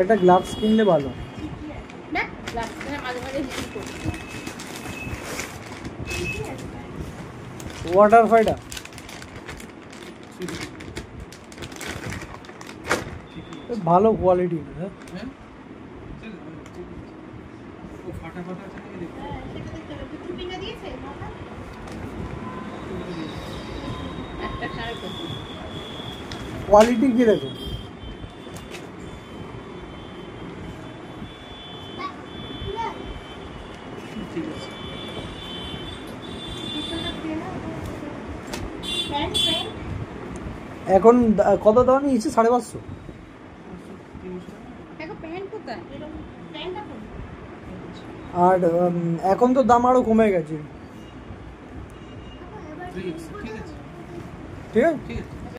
একটা গ্লাভস কিনলে ভালো। না গ্লাভস মাঝে মাঝে ইউজ করি। ওয়াটার ফাইটার ভালো কোয়ালিটি না। হ্যাঁ ফাটা ফাটা আছে নাকি দেখো। সেটা দেখতে হবে। কিছু পিনা দিয়েছে মাথা একটা সাড়ে কত কোয়ালিটি কি দেখো? ঠিক আছে। প্যান্ট প্যান্ট এখন কত দাম নিয়েছে? 550। দেখো প্যান্ট কোথায় এরকম প্যান্টটা কোন আর এখন তো দাম আরো কমে গেছে। ঠিক আছে। ঠিক আছে। ঠিক আছে।